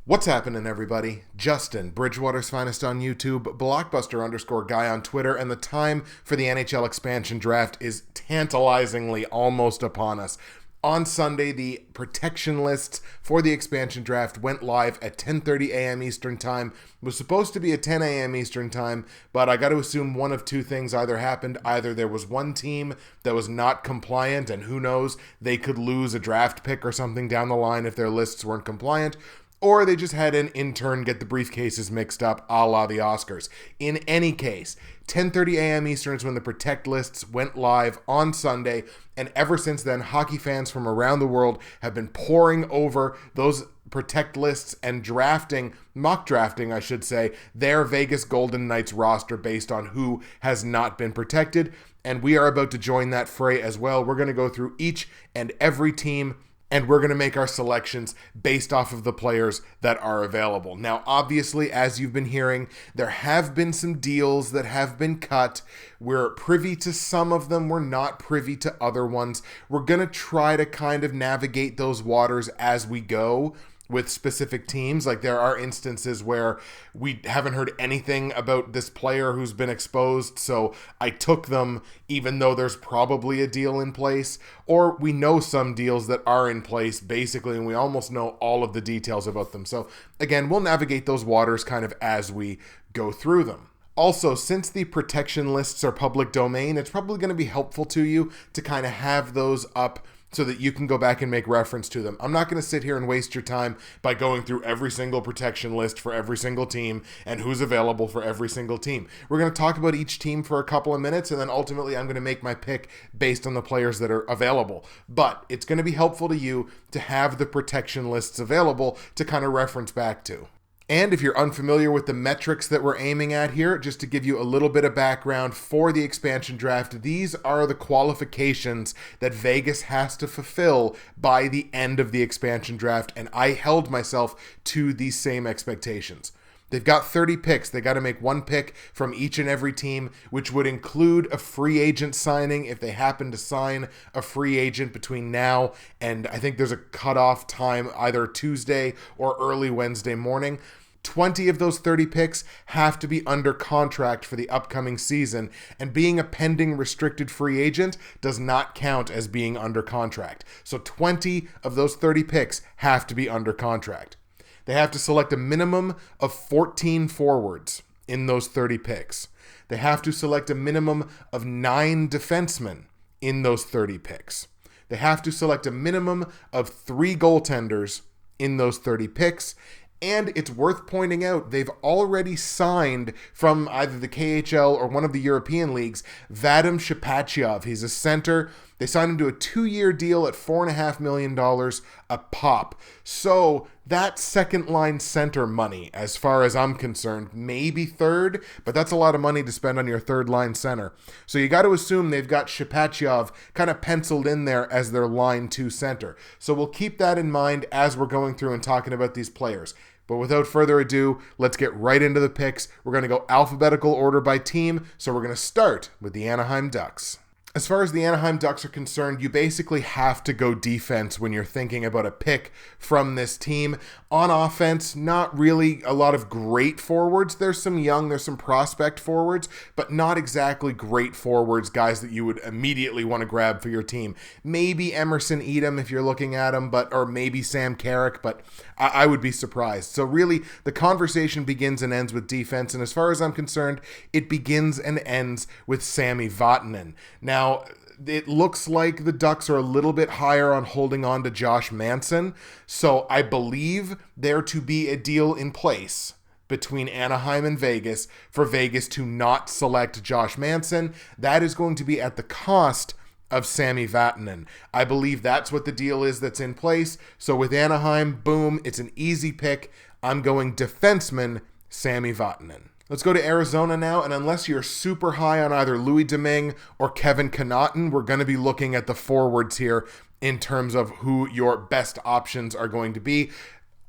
What's happening, everybody? Justin, Bridgewater's Finest on YouTube, Blockbuster_guy on Twitter, and the time for the NHL expansion draft is tantalizingly almost upon us. On Sunday, the protection lists for the expansion draft went live at 10:30 a.m. Eastern Time. It was supposed to be at 10 a.m. Eastern Time, but I got to assume one of two things either happened. Either there was one team that was not compliant, and who knows, they could lose a draft pick or something down the line if their lists weren't compliant, or they just had an intern get the briefcases mixed up a la the Oscars. In any case, 10:30 a.m. Eastern is when the Protect lists went live on Sunday, and ever since then, hockey fans from around the world have been pouring over those Protect lists and mock drafting, I should say, their Vegas Golden Knights roster based on who has not been protected, and we are about to join that fray as well. We're going to go through each and every team, and we're going to make our selections based off of the players that are available. Now, obviously, as you've been hearing, there have been some deals that have been cut. We're privy to some of them. We're not privy to other ones. We're going to try to kind of navigate those waters as we go with specific teams. Like, there are instances where we haven't heard anything about this player who's been exposed, so I took them even though there's probably a deal in place, or we know some deals that are in place basically, and we almost know all of the details about them. So again, we'll navigate those waters kind of as we go through them. Also, since the protection lists are public domain, it's probably going to be helpful to you to kind of have those up so that you can go back and make reference to them. I'm not going to sit here and waste your time by going through every single protection list for every single team and who's available for every single team. We're going to talk about each team for a couple of minutes, and then ultimately I'm going to make my pick based on the players that are available. But it's going to be helpful to you to have the protection lists available to kind of reference back to. And if you're unfamiliar with the metrics that we're aiming at here, just to give you a little bit of background for the expansion draft, these are the qualifications that Vegas has to fulfill by the end of the expansion draft, and I held myself to these same expectations. They've got 30 picks. They got to make one pick from each and every team, which would include a free agent signing if they happen to sign a free agent between now and I think there's a cutoff time, either Tuesday or early Wednesday morning. 20 of those 30 picks have to be under contract for the upcoming season, and being a pending restricted free agent does not count as being under contract. So 20 of those 30 picks have to be under contract. They have to select a minimum of 14 forwards in those 30 picks. They have to select a minimum of 9 defensemen in those 30 picks. They have to select a minimum of 3 goaltenders in those 30 picks. And it's worth pointing out, they've already signed from either the KHL or one of the European leagues, Vadim Shipachyov. He's a center. They signed him to a 2-year deal at $4.5 million a pop. So that second-line center money, as far as I'm concerned, maybe third, but that's a lot of money to spend on your third-line center. So you got to assume they've got Shipachyov kind of penciled in there as their line 2 center. So we'll keep that in mind as we're going through and talking about these players. But without further ado, let's get right into the picks. We're going to go alphabetical order by team, so we're going to start with the Anaheim Ducks. As far as the Anaheim Ducks are concerned, you basically have to go defense when you're thinking about a pick from this team. On offense, not really a lot of great forwards. There's some prospect forwards, but not exactly great forwards, guys that you would immediately want to grab for your team. Maybe Emerson Edom if you're looking at him, or maybe Sam Carrick, but I would be surprised. So really, the conversation begins and ends with defense, and as far as I'm concerned, it begins and ends with Sami Vatanen. Now, it looks like the Ducks are a little bit higher on holding on to Josh Manson, so I believe there to be a deal in place between Anaheim and Vegas for Vegas to not select Josh Manson. That is going to be at the cost of Sami Vatanen. I believe that's what the deal is that's in place. So with Anaheim, boom, it's an easy pick. I'm going defenseman Sami Vatanen. Let's go to Arizona now, and unless you're super high on either Louis Domingue or Kevin Connauton, we're going to be looking at the forwards here in terms of who your best options are going to be.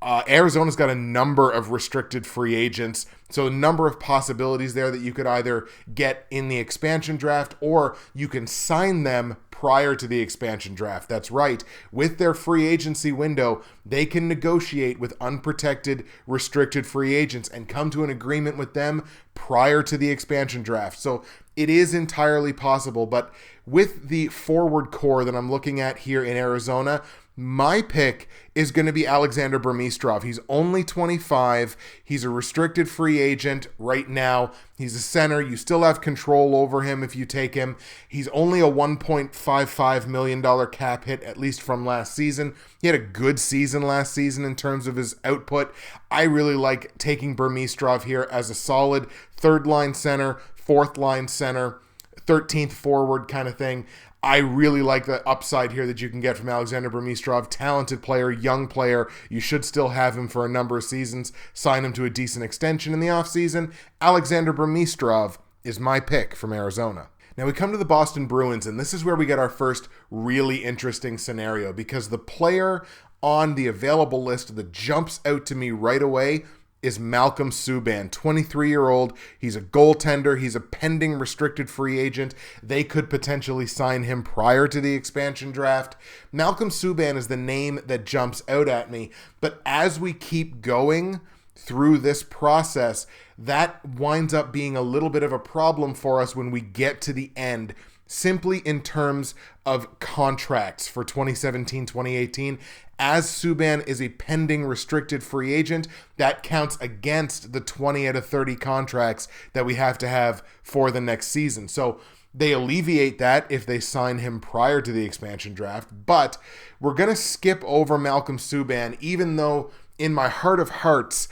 Arizona's got a number of restricted free agents, so a number of possibilities there that you could either get in the expansion draft or you can sign them prior to the expansion draft. That's right. With their free agency window, they can negotiate with unprotected, restricted free agents and come to an agreement with them prior to the expansion draft. So it is entirely possible, but with the forward core that I'm looking at here in Arizona, my pick is going to be Alexander Burmistrov. He's only 25. He's a restricted free agent right now. He's a center. You still have control over him if you take him. He's only a $1.55 million cap hit, at least from last season. He had a good season last season in terms of his output. I really like taking Burmistrov here as a solid third-line center, fourth-line center, 13th forward kind of thing. I really like the upside here that you can get from Alexander Burmistrov. Talented player, young player. You should still have him for a number of seasons. Sign him to a decent extension in the offseason. Alexander Burmistrov is my pick from Arizona. Now we come to the Boston Bruins, and this is where we get our first really interesting scenario, because the player on the available list that jumps out to me right away is Malcolm Subban, 23-year-old. He's a goaltender. He's a pending restricted free agent. They could potentially sign him prior to the expansion draft. Malcolm Subban is the name that jumps out at me. But as we keep going through this process, that winds up being a little bit of a problem for us when we get to the end, simply in terms of contracts for 2017-2018. As Subban is a pending restricted free agent, that counts against the 20 out of 30 contracts that we have to have for the next season. So they alleviate that if they sign him prior to the expansion draft. But we're going to skip over Malcolm Subban, even though in my heart of hearts,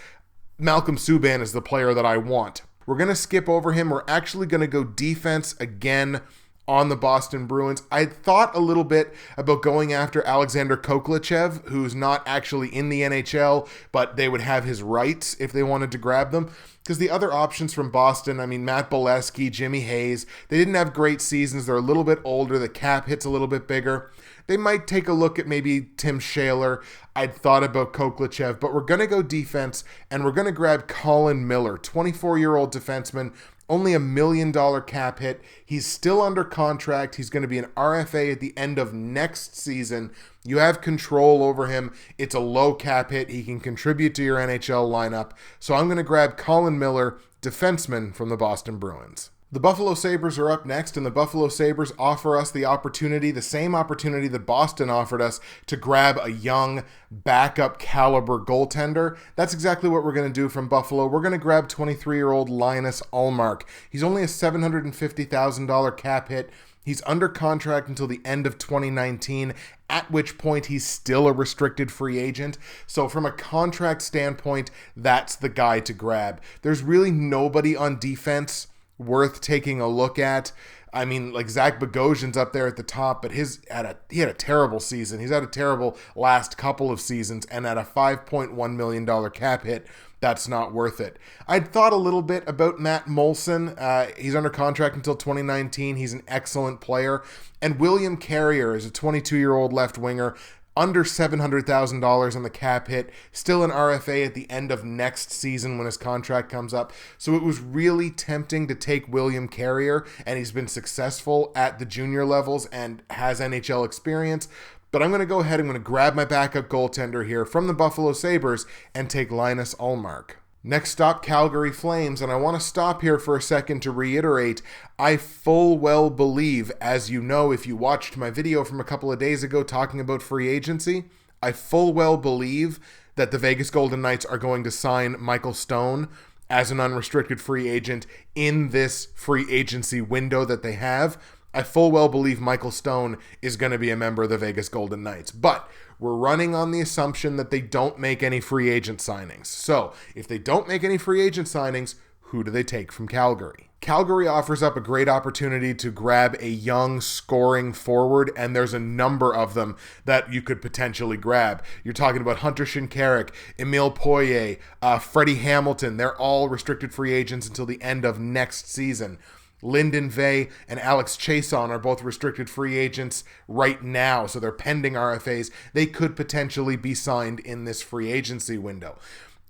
Malcolm Subban is the player that I want. We're going to skip over him. We're actually going to go defense again on the Boston Bruins. I thought a little bit about going after Alexander Koklachev, who's not actually in the NHL, but they would have his rights if they wanted to grab them. Because the other options from Boston, I mean, Matt Bolesky, Jimmy Hayes, they didn't have great seasons. They're a little bit older. The cap hit's a little bit bigger. They might take a look at maybe Tim Shaler. I'd thought about Koklachev, but we're going to go defense, and we're going to grab Colin Miller, 24-year-old defenseman, only $1 million cap hit. He's still under contract. He's going to be an RFA at the end of next season. You have control over him. It's a low cap hit. He can contribute to your NHL lineup. So I'm going to grab Colin Miller, defenseman from the Boston Bruins. The Buffalo Sabres are up next, and the Buffalo Sabres offer us the opportunity, the same opportunity that Boston offered us, to grab a young backup caliber goaltender. That's exactly what we're going to do from Buffalo. We're going to grab 23-year-old Linus Ullmark. He's only a $750,000 cap hit. He's under contract until the end of 2019, at which point he's still a restricted free agent. So from a contract standpoint, that's the guy to grab. There's really nobody on defense worth taking a look at. I mean, like Zach Bogosian's up there at the top, but he had a terrible season. He's had a terrible last couple of seasons, and at a $5.1 million cap hit, that's not worth it. I'd thought a little bit about Matt Molson. He's under contract until 2019. He's an excellent player. And William Carrier is a 22-year-old left winger, under $700,000 on the cap hit, still an RFA at the end of next season when his contract comes up. So it was really tempting to take William Carrier, and he's been successful at the junior levels and has NHL experience. But I'm going to go ahead, I'm going to grab my backup goaltender here from the Buffalo Sabres and take Linus Ullmark. Next stop, Calgary Flames, and I want to stop here for a second to reiterate, I full well believe, as you know if you watched my video from a couple of days ago talking about free agency, I full well believe that the Vegas Golden Knights are going to sign Michael Stone as an unrestricted free agent in this free agency window that they have. I full well believe Michael Stone is going to be a member of the Vegas Golden Knights, but we're running on the assumption that they don't make any free agent signings. So if they don't make any free agent signings, who do they take from Calgary? Calgary offers up a great opportunity to grab a young scoring forward, and there's a number of them that you could potentially grab. You're talking about Hunter Shinkaruk, Emile Poirier, Freddie Hamilton. They're all restricted free agents until the end of next season. Lyndon Vay and Alex Chason are both restricted free agents right now, so they're pending RFAs. They could potentially be signed in this free agency window.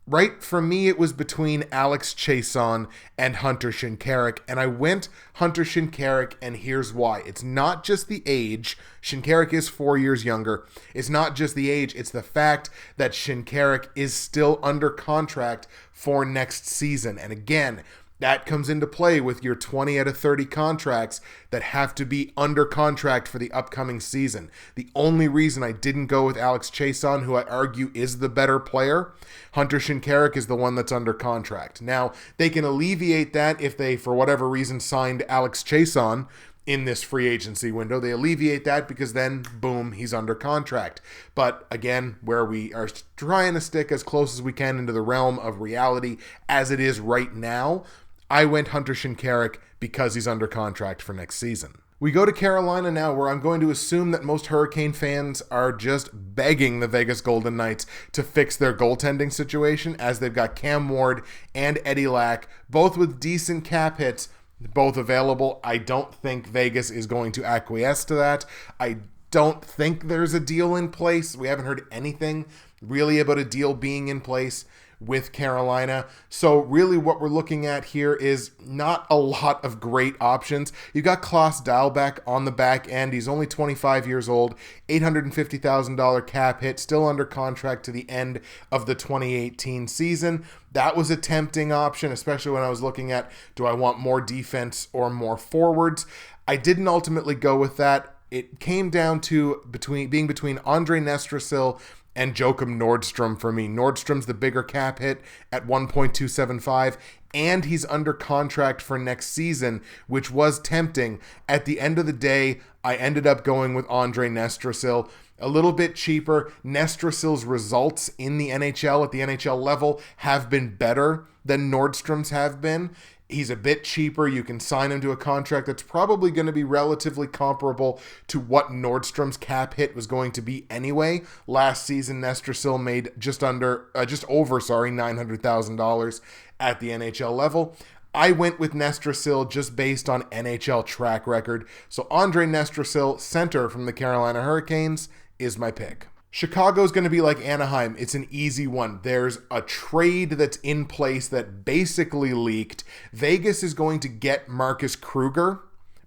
Right, for me, it was between Alex Chason and Hunter Shinkaruk, and I went Hunter Shinkaruk, and here's why. It's not just the age. Shinkaruk is 4 years younger. It's not just the age. It's the fact that Shinkaruk is still under contract for next season. And again, that comes into play with your 20 out of 30 contracts that have to be under contract for the upcoming season. The only reason I didn't go with Alex Chason, who I argue is the better player, Hunter Shinkaruk is the one that's under contract. Now, they can alleviate that if they, for whatever reason, signed Alex Chason in this free agency window. They alleviate that because then, boom, he's under contract. But again, where we are trying to stick as close as we can into the realm of reality as it is right now, I went Hunter Shinkaruk because he's under contract for next season. We go to Carolina now, where I'm going to assume that most Hurricane fans are just begging the Vegas Golden Knights to fix their goaltending situation, as they've got Cam Ward and Eddie Lack, both with decent cap hits, both available. I don't think Vegas is going to acquiesce to that. I don't think there's a deal in place. We haven't heard anything really about a deal being in place with Carolina. So really what we're looking at here is not a lot of great options. You've got Klaus Dahlbeck on the back end. He's only 25 years old, $850,000 cap hit, still under contract to the end of the 2018 season. That was a tempting option, especially when I was looking at, do I want more defense or more forwards? I didn't ultimately go with that. It came down to being between Andre Nestrasil and Joachim Nordstrom for me. Nordstrom's the bigger cap hit at 1.275, and he's under contract for next season, which was tempting. At the end of the day, I ended up going with Andre Nestrasil. A little bit cheaper. Nestrasil's results in the NHL at the NHL level have been better than Nordstrom's have been. He's a bit cheaper. You can sign him to a contract that's probably going to be relatively comparable to what Nordstrom's cap hit was going to be anyway. Last season, Nestrasil made just over $900,000 at the NHL level. I went with Nestrasil just based on NHL track record. So Andre Nestrasil, center from the Carolina Hurricanes, is my pick. Chicago's going to be like Anaheim. It's an easy one. There's a trade that's in place that basically leaked. Vegas is going to get Marcus Kruger,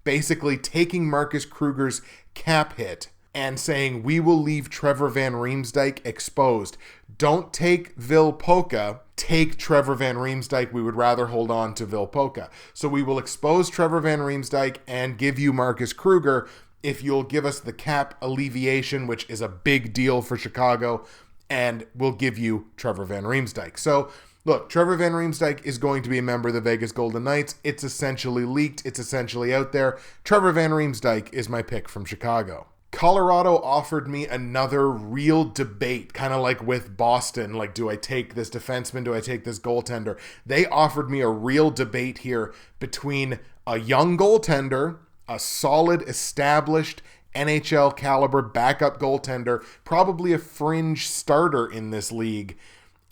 basically taking Marcus Kruger's cap hit and saying, we will leave Trevor Van Riemsdyk exposed. Don't take Vil Polka. Take Trevor Van Riemsdyk. We would rather hold on to Vil Polka. So we will expose Trevor Van Riemsdyk and give you Marcus Kruger if you'll give us the cap alleviation, which is a big deal for Chicago, and we'll give you Trevor Van Riemsdyk. So, look, Trevor Van Riemsdyk is going to be a member of the Vegas Golden Knights. It's essentially leaked. It's essentially out there. Trevor Van Riemsdyk is my pick from Chicago. Colorado offered me another real debate, kind of like with Boston. Like, do I take this defenseman? Do I take this goaltender? They offered me a real debate here between a young goaltender, a solid, established NHL caliber backup goaltender, probably a fringe starter in this league,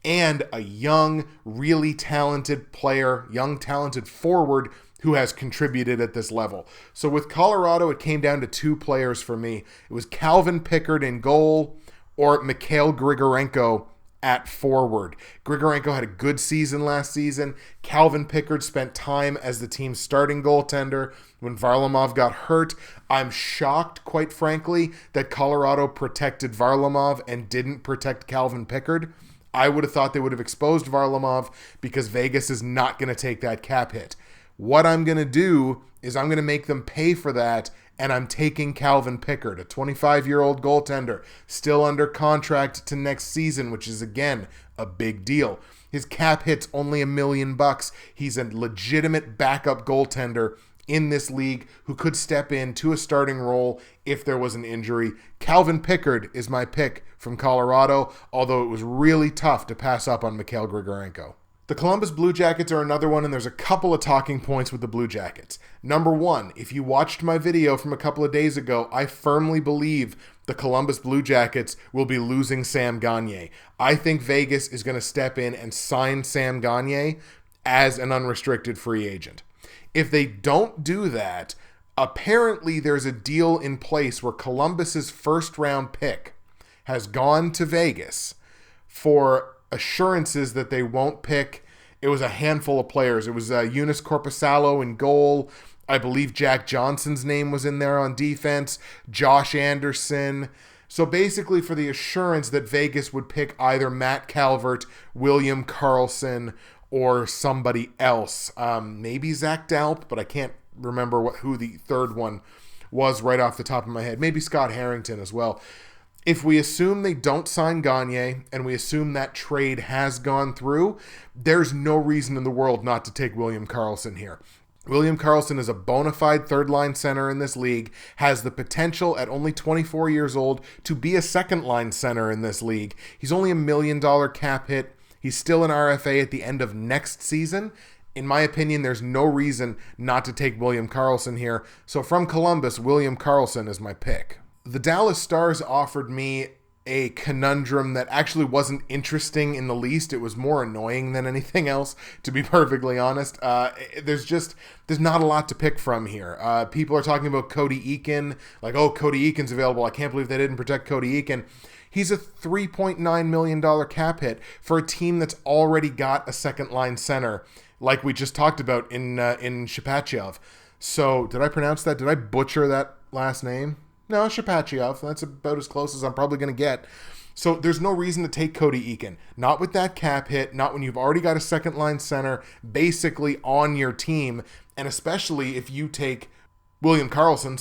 and a young, really talented player, young, talented forward who has contributed at this level. So with Colorado, it came down to two players for me. It was Calvin Pickard in goal or Mikhail Grigorenko at forward. Grigorenko had a good season last season. Calvin Pickard spent time as the team's starting goaltender when Varlamov got hurt. I'm shocked, quite frankly, that Colorado protected Varlamov and didn't protect Calvin Pickard. I would have thought they would have exposed Varlamov because Vegas is not going to take that cap hit. What I'm going to do is I'm going to make them pay for that, and I'm taking Calvin Pickard, a 25-year-old goaltender, still under contract to next season, which is, again, a big deal. His cap hit's only $1 million. He's a legitimate backup goaltender in this league who could step into a starting role if there was an injury. Calvin Pickard is my pick from Colorado, although it was really tough to pass up on Mikhail Grigorenko. The Columbus Blue Jackets are another one, and there's a couple of talking points with the Blue Jackets. Number one, if you watched my video from a couple of days ago, I firmly believe the Columbus Blue Jackets will be losing Sam Gagner. I think Vegas is going to step in and sign Sam Gagner as an unrestricted free agent. If they don't do that, apparently there's a deal in place where Columbus's first round pick has gone to Vegas for assurances that they won't pick. It was a handful of players. It was Eunice Corpusalo in goal. I believe Jack Johnson's name was in there on defense. Josh Anderson. So basically for the assurance that Vegas would pick either Matt Calvert, William Karlsson, or somebody else. Maybe Zach Dalp, but I can't remember who the third one was right off the top of my head. Maybe Scott Harrington as well. If we assume they don't sign Gagne and we assume that trade has gone through, there's no reason in the world not to take William Karlsson here. William Karlsson is a bona fide third-line center in this league, has the potential at only 24 years old to be a second-line center in this league. He's only $1 million cap hit. He's still an RFA at the end of next season. In my opinion, there's no reason not to take William Karlsson here. So from Columbus, William Karlsson is my pick. The Dallas Stars offered me a conundrum that actually wasn't interesting in the least. It was more annoying than anything else, to be perfectly honest. There's not a lot to pick from here. People are talking about Cody Eakin, like, oh, Cody Eakin's available. I can't believe they didn't protect Cody Eakin. He's a $3.9 million cap hit for a team that's already got a second-line center, like we just talked about in Shepachyov. So, did I pronounce that? Did I butcher that last name? No, Shepachyov. That's about as close as I'm probably going to get. So there's no reason to take Cody Eakin. Not with that cap hit, not when you've already got a second-line center basically on your team, and especially if you take William Karlsson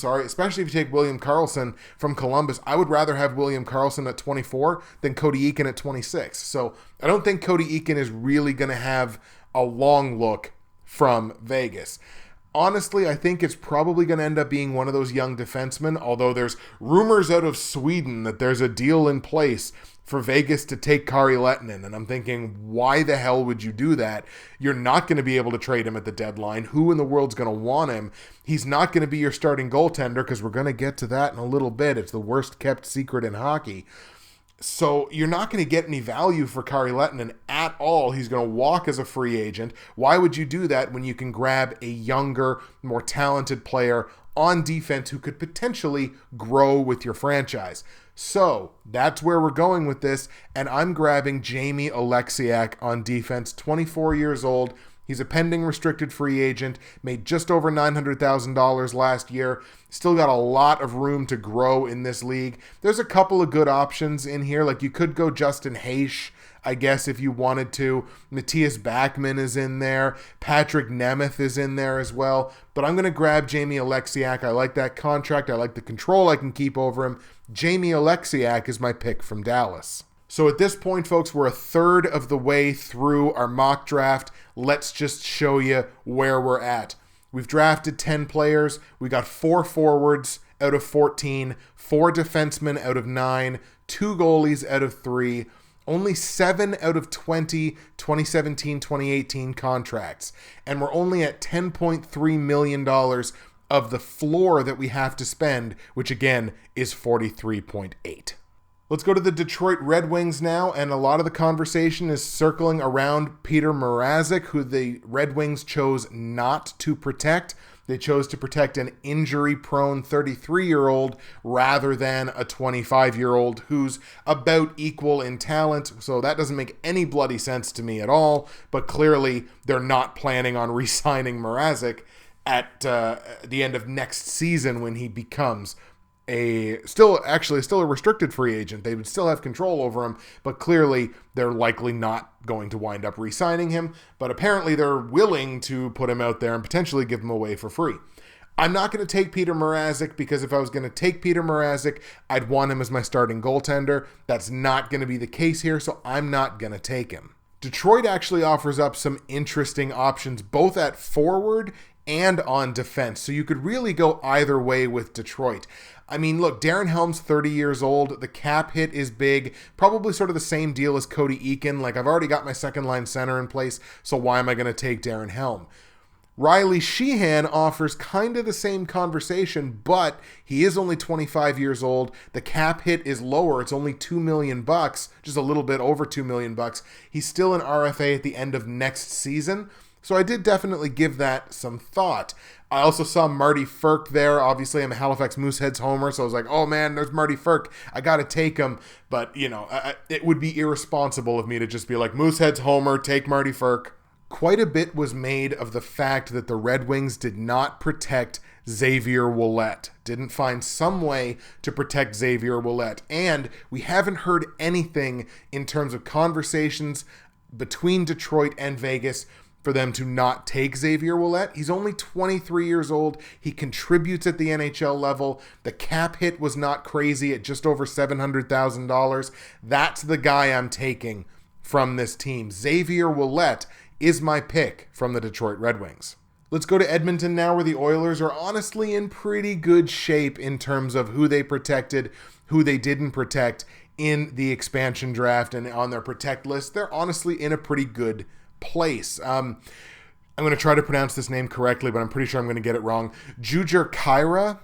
from Columbus. I would rather have William Karlsson at 24 than Cody Eakin at 26. So I don't think Cody Eakin is really going to have a long look from Vegas. Honestly, I think it's probably going to end up being one of those young defensemen, although there's rumors out of Sweden that there's a deal in place for Vegas to take Kari Lehtinen, and I'm thinking, why the hell would you do that? You're not going to be able to trade him at the deadline. Who in the world's going to want him? He's not going to be your starting goaltender, because we're going to get to that in a little bit. It's the worst kept secret in hockey. So you're not going to get any value for Kari Lehtinen at all. He's going to walk as a free agent. Why would you do that when you can grab a younger, more talented player on defense who could potentially grow with your franchise? So that's where we're going with this, and I'm grabbing Jamie Oleksiak on defense, 24 years old. He's a pending restricted free agent, made just over $900,000 last year. Still got a lot of room to grow in this league. There's a couple of good options in here. Like, you could go Justin Hayes, I guess, if you wanted to. Matthias Backman is in there. Patrick Nemeth is in there as well. But I'm going to grab Jamie Oleksiak. I like that contract. I like the control I can keep over him. Jamie Oleksiak is my pick from Dallas. So at this point, folks, we're a third of the way through our mock draft. Let's just show you where we're at. We've drafted 10 players. We got 4 forwards out of 14, 4 defensemen out of 9, 2 goalies out of 3, only 7 out of 20 2017-2018 contracts. And we're only at $10.3 million of the floor that we have to spend, which again is 43.8. Let's go to the Detroit Red Wings now, and a lot of the conversation is circling around Peter Mrazek, who the Red Wings chose not to protect. They chose to protect an injury-prone 33-year-old rather than a 25-year-old who's about equal in talent, so that doesn't make any bloody sense to me at all, but clearly they're not planning on re-signing Mrazek at the end of next season when he becomes still a restricted free agent. They would still have control over him, but clearly they're likely not going to wind up re-signing him. But apparently they're willing to put him out there and potentially give him away for free. I'm not going to take Peter Mrazek, because if I was going to take Peter Mrazek, I'd want him as my starting goaltender. That's not going to be the case here, so I'm not going to take him. Detroit actually offers up some interesting options, both at forward and on defense. So you could really go either way with Detroit. I mean, look, Darren Helm's 30 years old. The cap hit is big. Probably sort of the same deal as Cody Eakin. Like, I've already got my second-line center in place, so why am I going to take Darren Helm? Riley Sheehan offers kind of the same conversation, but he is only 25 years old. The cap hit is lower. It's only $2 million, just a little bit over $2 million. He's still an RFA at the end of next season. So I did definitely give that some thought. I also saw Marty Firk there. Obviously, I'm a Halifax Mooseheads homer, so I was like, oh man, there's Marty Firk. I got to take him. But, it would be irresponsible of me to just be like, Mooseheads homer, take Marty Firk. Quite a bit was made of the fact that the Red Wings did not protect Xavier Ouellet. Didn't find some way to protect Xavier Ouellet. And we haven't heard anything in terms of conversations between Detroit and Vegas for them to not take Xavier Ouellet. He's only 23 years old. He contributes at the NHL level. The cap hit was not crazy at just over $700,000. That's the guy I'm taking from this team. Xavier Ouellet is my pick from the Detroit Red Wings. Let's go to Edmonton now, where the Oilers are honestly in pretty good shape in terms of who they protected, who they didn't protect in the expansion draft, and on their protect list. They're honestly in a pretty good place. I'm going to try to pronounce this name correctly, but I'm pretty sure I'm going to get it wrong. Jujhar Khaira.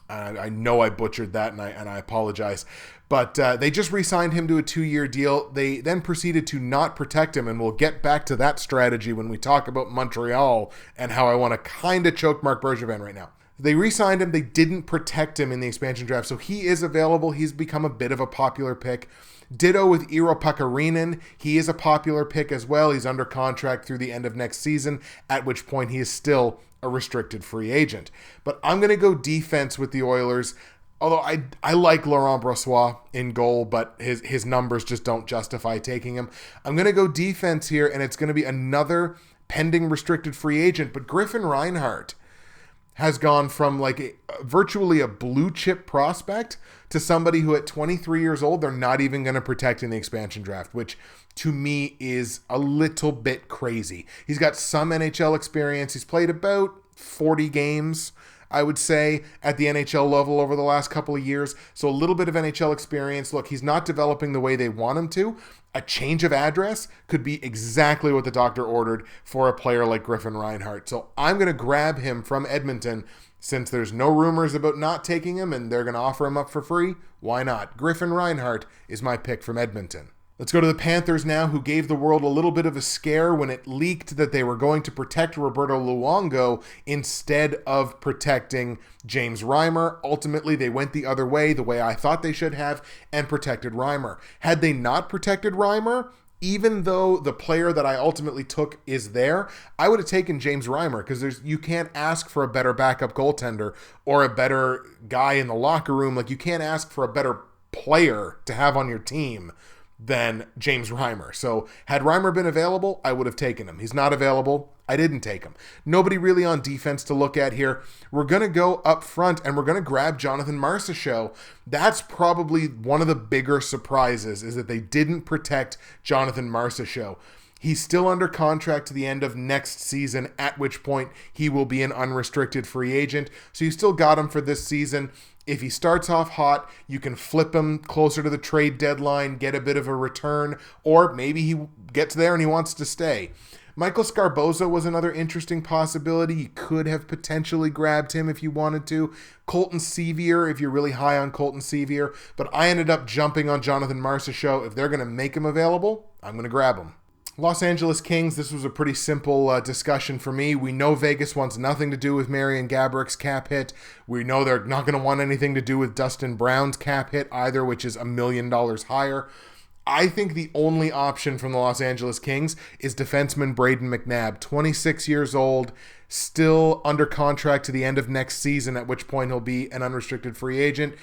I know I butchered that, and I apologize. But they just re-signed him to a 2-year deal. They then proceeded to not protect him, and we'll get back to that strategy when we talk about Montreal and how I want to kind of choke Marc Bergevin right now. They re-signed him. They didn't protect him in the expansion draft, so he is available. He's become a bit of a popular pick. Ditto with Iiro Pakarinen. He is a popular pick as well. He's under contract through the end of next season, at which point he is still a restricted free agent. But I'm going to go defense with the Oilers. Although I like Laurent Brossoit in goal, but his numbers just don't justify taking him. I'm going to go defense here, and it's going to be another pending restricted free agent. But Griffin Reinhart has gone from virtually a blue chip prospect to somebody who at 23 years old, they're not even going to protect in the expansion draft, which to me is a little bit crazy. He's got some NHL experience. He's played about 40 games, I would say, at the NHL level over the last couple of years. So a little bit of NHL experience. Look, he's not developing the way they want him to. A change of address could be exactly what the doctor ordered for a player like Griffin Reinhart. So I'm going to grab him from Edmonton. Since there's no rumors about not taking him and they're going to offer him up for free, why not? Griffin Reinhart is my pick from Edmonton. Let's go to the Panthers now, who gave the world a little bit of a scare when it leaked that they were going to protect Roberto Luongo instead of protecting James Reimer. Ultimately, they went the other way, the way I thought they should have, and protected Reimer. Had they not protected Reimer, even though the player that I ultimately took is there, I would have taken James Reimer, because you can't ask for a better backup goaltender or a better guy in the locker room. You can't ask for a better player to have on your team than James Reimer. So had Reimer been available, I would have taken him. He's not available. I didn't take him. Nobody really on defense to look at here. We're going to go up front and we're going to grab Jonathan Marchessault. That's probably one of the bigger surprises, is that they didn't protect Jonathan Marchessault. He's still under contract to the end of next season, at which point he will be an unrestricted free agent. So you still got him for this season. If he starts off hot, you can flip him closer to the trade deadline, get a bit of a return, or maybe he gets there and he wants to stay. Michael Scarboza was another interesting possibility. You could have potentially grabbed him if you wanted to. Colton Sevier, if you're really high on Colton Sevier. But I ended up jumping on Jonathan Marchessault. If they're going to make him available, I'm going to grab him. Los Angeles Kings, this was a pretty simple discussion for me. We know Vegas wants nothing to do with Marian Gabourik's cap hit. We know they're not going to want anything to do with Dustin Brown's cap hit either, which is $1 million higher. I think the only option from the Los Angeles Kings is defenseman Braden McNabb, 26 years old, still under contract to the end of next season, at which point he'll be an unrestricted free agent.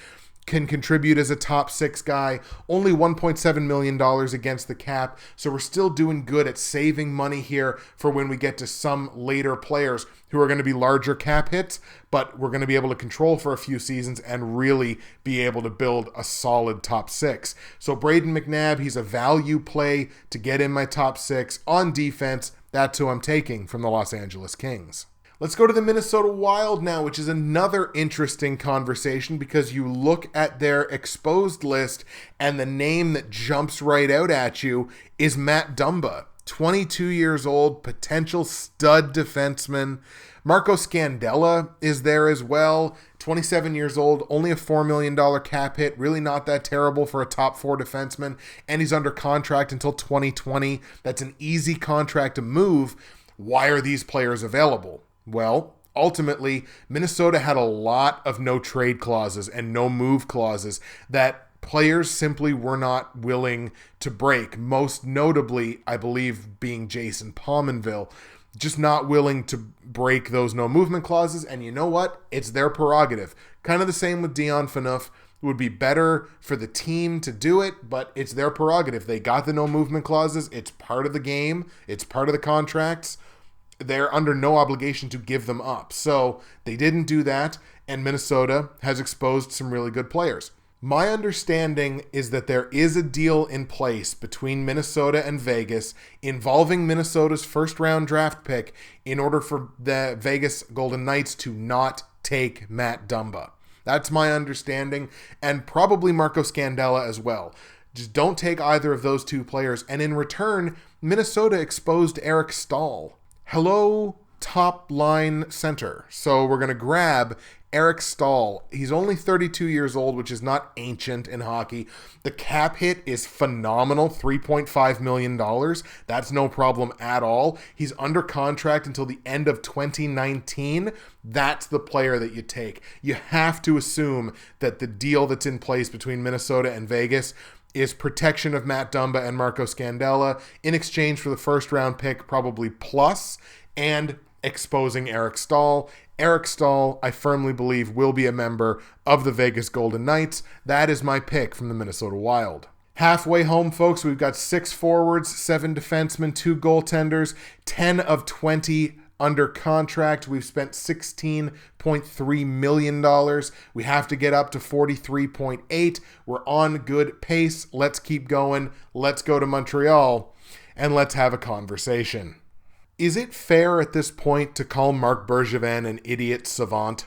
Can contribute as a top 6 guy, only $1.7 million against the cap, so we're still doing good at saving money here for when we get to some later players who are going to be larger cap hits, but we're going to be able to control for a few seasons and really be able to build a solid top 6. So Braden McNabb, he's a value play to get in my top 6 on defense. That's who I'm taking from the Los Angeles Kings. Let's go to the Minnesota Wild now, which is another interesting conversation because you look at their exposed list and the name that jumps right out at you is Matt Dumba, 22 years old, potential stud defenseman. Marco Scandella is there as well, 27 years old, only a $4 million cap hit, really not that terrible for a top 4 defenseman, and he's under contract until 2020. That's an easy contract to move. Why are these players available? Well, ultimately, Minnesota had a lot of no trade clauses and no move clauses that players simply were not willing to break. Most notably, I believe, being Jason Pominville, just not willing to break those no movement clauses. And you know what? It's their prerogative. Kind of the same with Dion Phaneuf. It would be better for the team to do it, but it's their prerogative. They got the no movement clauses. It's part of the game. It's part of the contracts. They're under no obligation to give them up. So they didn't do that, and Minnesota has exposed some really good players. My understanding is that there is a deal in place between Minnesota and Vegas involving Minnesota's first-round draft pick in order for the Vegas Golden Knights to not take Matt Dumba. That's my understanding, and probably Marco Scandella as well. Just don't take either of those two players. And in return, Minnesota exposed Eric Staal. Hello, top line center. So we're going to grab Eric Staal. He's only 32 years old, which is not ancient in hockey. The cap hit is phenomenal, $3.5 million. That's no problem at all. He's under contract until the end of 2019. That's the player that you take. You have to assume that the deal that's in place between Minnesota and Vegas is protection of Matt Dumba and Marco Scandella in exchange for the first round pick, probably plus, and exposing Eric Staal. Eric Staal, I firmly believe, will be a member of the Vegas Golden Knights. That is my pick from the Minnesota Wild. Halfway home, folks, we've got 6 forwards, 7 defensemen, 2 goaltenders, 10 of 20 under contract. We've spent $16.3 million. We have to get up to 43.8. We're on good pace. Let's keep going. Let's go to Montreal and let's have a conversation. Is it fair at this point to call Marc Bergevin an idiot savant?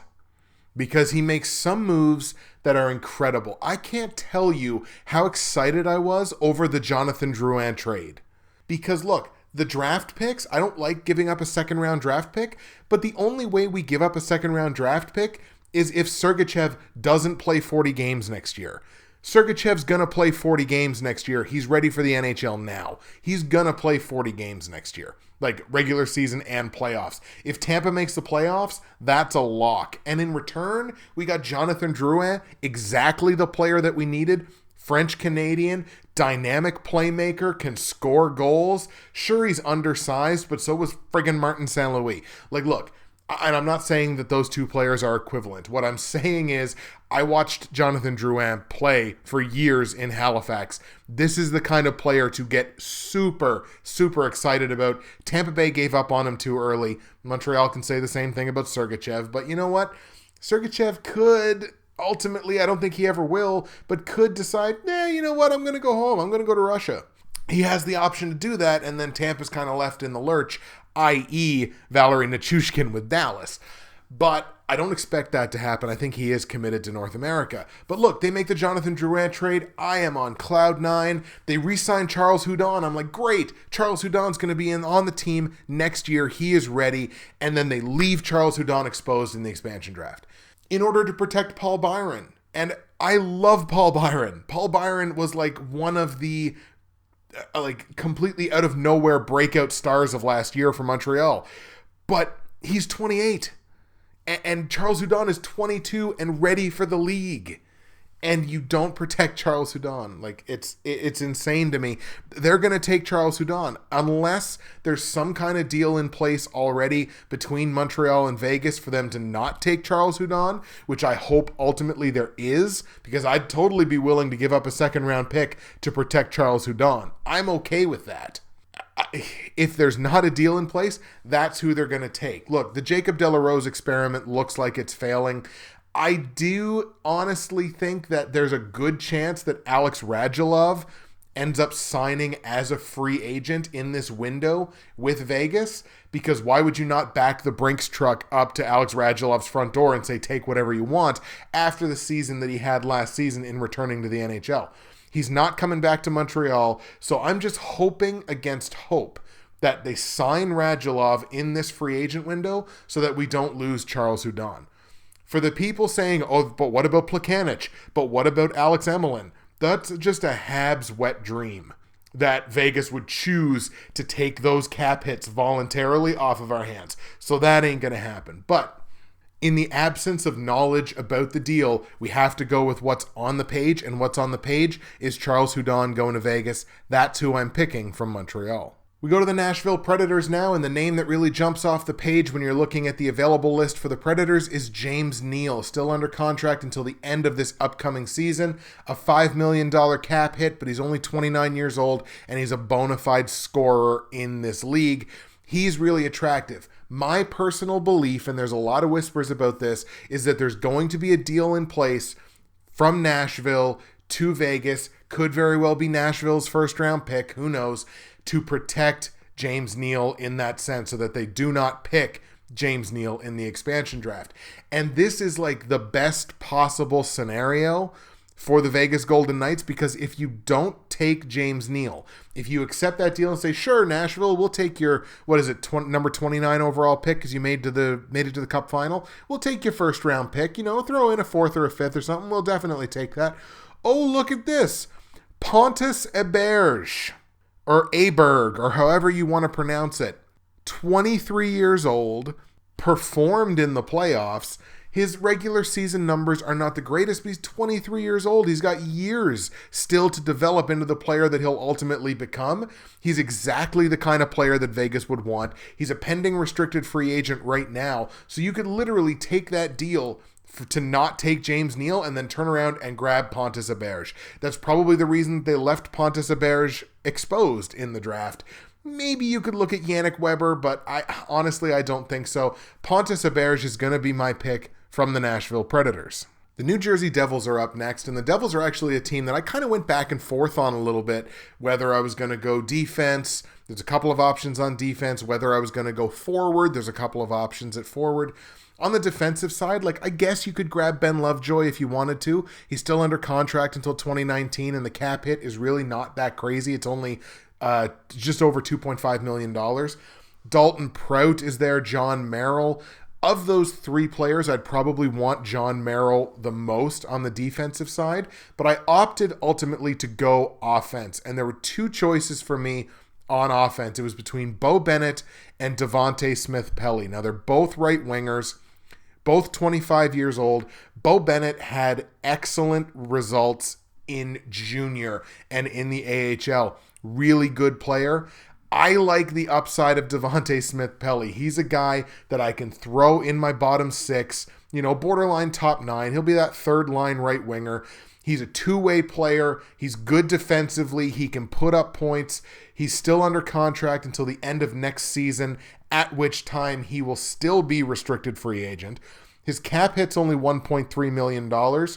Because he makes some moves that are incredible. I can't tell you how excited I was over the Jonathan Drouin trade. Because look, the draft picks, I don't like giving up a second round draft pick, but the only way we give up a second round draft pick is if Sergachev doesn't play 40 games next year. Sergachev's going to play 40 games next year. He's ready for the NHL now. He's going to play 40 games next year, like regular season and playoffs. If Tampa makes the playoffs, that's a lock. And in return, we got Jonathan Drouin, exactly the player that we needed. French-Canadian, dynamic playmaker, can score goals. Sure, he's undersized, but so was friggin' Martin St. Louis. Like, look, and I'm not saying that those two players are equivalent. What I'm saying is I watched Jonathan Drouin play for years in Halifax. This is the kind of player to get super, super excited about. Tampa Bay gave up on him too early. Montreal can say the same thing about Sergachev. But you know what? Sergachev could, ultimately, I don't think he ever will, but could decide, you know what? I'm going to go home. I'm going to go to Russia. He has the option to do that, and then Tampa's kind of left in the lurch, i.e. Valery Nichushkin with Dallas. But I don't expect that to happen. I think he is committed to North America. But look, they make the Jonathan Drouin trade. I am on cloud 9. They re-sign Charles Hudon. I'm like, great. Charles Hudon's going to be on the team next year. He is ready. And then they leave Charles Hudon exposed in the expansion draft in order to protect Paul Byron. And I love Paul Byron. Paul Byron was like one of the completely out of nowhere breakout stars of last year for Montreal. But he's 28. And Charles Hudon is 22 and ready for the league. And you don't protect Charles Hudon. Like, it's insane to me. They're going to take Charles Hudon unless there's some kind of deal in place already between Montreal and Vegas for them to not take Charles Hudon, which I hope ultimately there is, because I'd totally be willing to give up a second round pick to protect Charles Hudon. I'm okay with that. If there's not a deal in place, that's who they're going to take. Look, the Jacob Delarose experiment looks like it's failing. I do honestly think that there's a good chance that Alex Radulov ends up signing as a free agent in this window with Vegas, because why would you not back the Brinks truck up to Alex Radulov's front door and say, take whatever you want after the season that he had last season in returning to the NHL? He's not coming back to Montreal, so I'm just hoping against hope that they sign Radulov in this free agent window so that we don't lose Charles Hudon. For the people saying, oh, but what about Plekanec? But what about Alex Emelin? That's just a Habs wet dream. that Vegas would choose to take those cap hits voluntarily off of our hands. So that ain't going to happen. But in the absence of knowledge about the deal, we have to go with what's on the page, and what's on the page is Charles Hudon going to Vegas. That's who I'm picking from Montreal. We go to the Nashville Predators now, and the name that really jumps off the page when you're looking at the available list for the Predators is James Neal, still under contract until the end of this upcoming season. A $5 million cap hit, but he's only 29 years old, and he's a bona fide scorer in this league. He's really attractive. My personal belief, and there's a lot of whispers about this, is that there's going to be a deal in place from Nashville to Vegas. Could very well be Nashville's first round pick, who knows, to protect James Neal in that sense so that they do not pick James Neal in the expansion draft. And this is like the best possible scenario for the Vegas Golden Knights, because if you don't take James Neal, if you accept that deal and say, sure, Nashville, we'll take your, number 29 overall pick because you made it to the Cup final, we'll take your first round pick, throw in a fourth or a fifth or something, we'll definitely take that. Oh, look at this. Pontus Eberge, or Aberg, or however you want to pronounce it. 23 years old, performed in the playoffs. His regular season numbers are not the greatest, but he's 23 years old. He's got years still to develop into the player that he'll ultimately become. He's exactly the kind of player that Vegas would want. He's a pending restricted free agent right now, so you could literally take that deal to not take James Neal and then turn around and grab Pontus Eberge. That's probably the reason they left Pontus Eberge exposed in the draft. Maybe you could look at Yannick Weber, but I don't think so. Pontus Eberge is going to be my pick from the Nashville Predators. The New Jersey Devils are up next, and the Devils are actually a team that I kind of went back and forth on a little bit, whether I was going to go defense. There's a couple of options on defense. Whether I was going to go forward, there's a couple of options at forward. On the defensive side, I guess you could grab Ben Lovejoy if you wanted to. He's still under contract until 2019, and the cap hit is really not that crazy. It's only just over $2.5 million. Dalton Prout is there, John Merrill. Of those three players, I'd probably want John Merrill the most on the defensive side, but I opted ultimately to go offense, and there were two choices for me on offense. It was between Bo Bennett and Devontae Smith-Pelly. Now, they're both right wingers, both 25 years old. Bo Bennett had excellent results in junior and in the AHL. Really good player. I like the upside of Devontae Smith-Pelly. He's a guy that I can throw in my bottom six, borderline top nine. He'll be that third line right winger. He's a two-way player. He's good defensively. He can put up points. He's still under contract until the end of next season, at which time he will still be restricted free agent. His cap hit's only $1.3 million.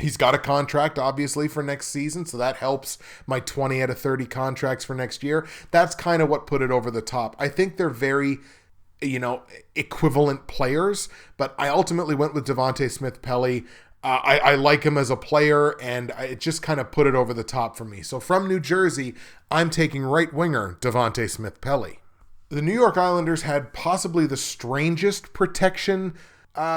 He's got a contract, obviously, for next season, so that helps my 20 out of 30 contracts for next year. That's kind of what put it over the top. I think they're very, equivalent players, but I ultimately went with Devontae Smith-Pelly. I like him as a player, and it just kind of put it over the top for me. So from New Jersey, I'm taking right winger Devontae Smith-Pelly. The New York Islanders had possibly the strangest protection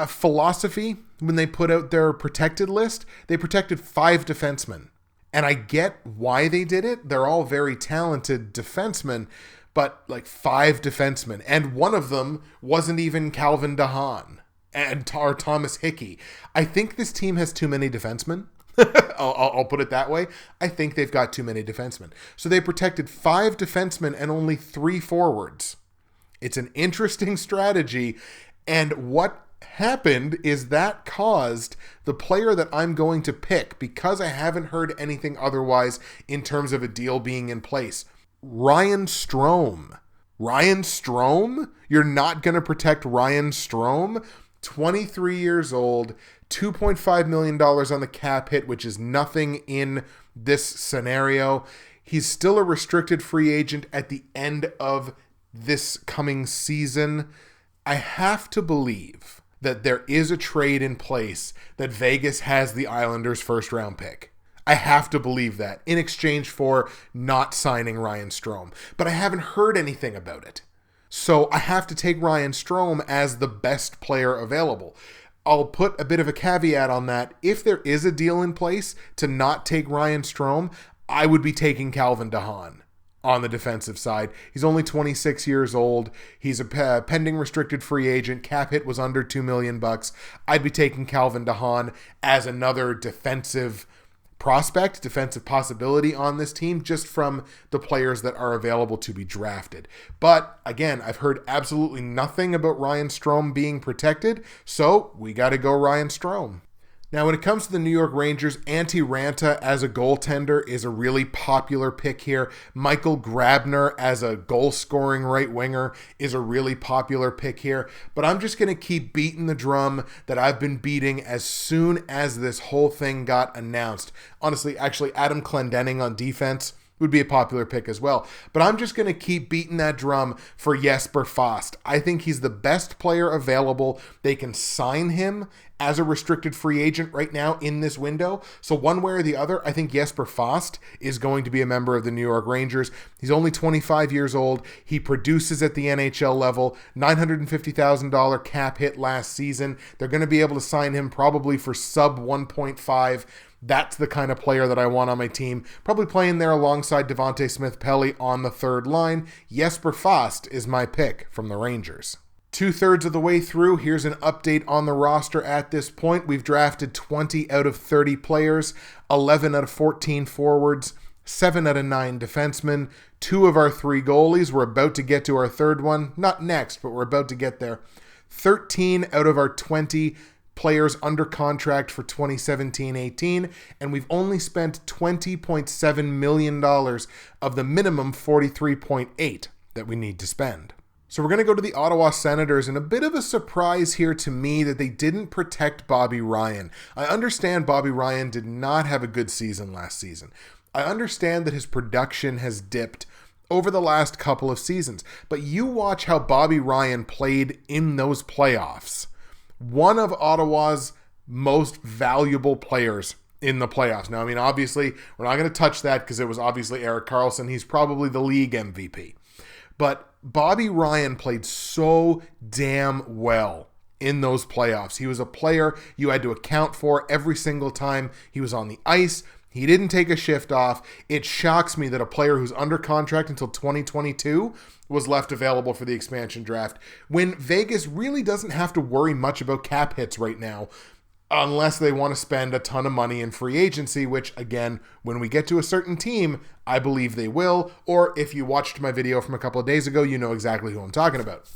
philosophy when they put out their protected list. They protected 5 defensemen. And I get why they did it. They're all very talented defensemen, but 5 defensemen. And one of them wasn't even Calvin DeHaan or Thomas Hickey. I think this team has too many defensemen. I'll put it that way. I think they've got too many defensemen. So they protected 5 defensemen and only 3 forwards. It's an interesting strategy. And what happened is that caused the player that I'm going to pick, because I haven't heard anything otherwise in terms of a deal being in place, Ryan Strome. Ryan Strome? You're not going to protect Ryan Strome? 23 years old, $2.5 million on the cap hit, which is nothing in this scenario. He's still a restricted free agent at the end of this coming season. I have to believe that there is a trade in place that Vegas has the Islanders' first round pick. I have to believe that in exchange for not signing Ryan Strome. But I haven't heard anything about it. So I have to take Ryan Strome as the best player available. I'll put a bit of a caveat on that. If there is a deal in place to not take Ryan Strome, I would be taking Calvin DeHaan on the defensive side. He's only 26 years old. He's a pending restricted free agent. Cap hit was under $2 million. I'd be taking Calvin DeHaan as another defensive prospect, defensive possibility on this team, just from the players that are available to be drafted. But again, I've heard absolutely nothing about Ryan Strome being protected, so we got to go Ryan Strome. Now, when it comes to the New York Rangers, Antti Ranta as a goaltender is a really popular pick here. Michael Grabner as a goal-scoring right winger is a really popular pick here. But I'm just going to keep beating the drum that I've been beating as soon as this whole thing got announced. Honestly, actually, Adam Clendening on defense would be a popular pick as well. But I'm just going to keep beating that drum for Jesper Fast. I think he's the best player available. They can sign him as a restricted free agent right now in this window. So one way or the other, I think Jesper Fast is going to be a member of the New York Rangers. He's only 25 years old. He produces at the NHL level, $950,000 cap hit last season. They're going to be able to sign him probably for sub 1.5. That's the kind of player that I want on my team. Probably playing there alongside Devontae Smith-Pelly on the third line. Jesper Fast is my pick from the Rangers. 2/3 of the way through, here's an update on the roster at this point. We've drafted 20 out of 30 players, 11 out of 14 forwards, 7 out of 9 defensemen, 2 of our 3 goalies. We're about to get to our third one. Not next, but we're about to get there. 13 out of our 20 players under contract for 2017-18, and we've only spent $20.7 million of the minimum $43.8 that we need to spend. So we're going to go to the Ottawa Senators, and a bit of a surprise here to me that they didn't protect Bobby Ryan. I understand Bobby Ryan did not have a good season last season. I understand that his production has dipped over the last couple of seasons, but you watch how Bobby Ryan played in those playoffs. One of Ottawa's most valuable players in the playoffs. Now, I mean, obviously, we're not going to touch that because it was obviously Erik Karlsson. He's probably the league MVP. But Bobby Ryan played so damn well in those playoffs. He was a player you had to account for every single time he was on the ice. He didn't take a shift off. It shocks me that a player who's under contract until 2022 was left available for the expansion draft when Vegas really doesn't have to worry much about cap hits right now unless they want to spend a ton of money in free agency, which, again, when we get to a certain team, I believe they will. Or if you watched my video from a couple of days ago, you know exactly who I'm talking about.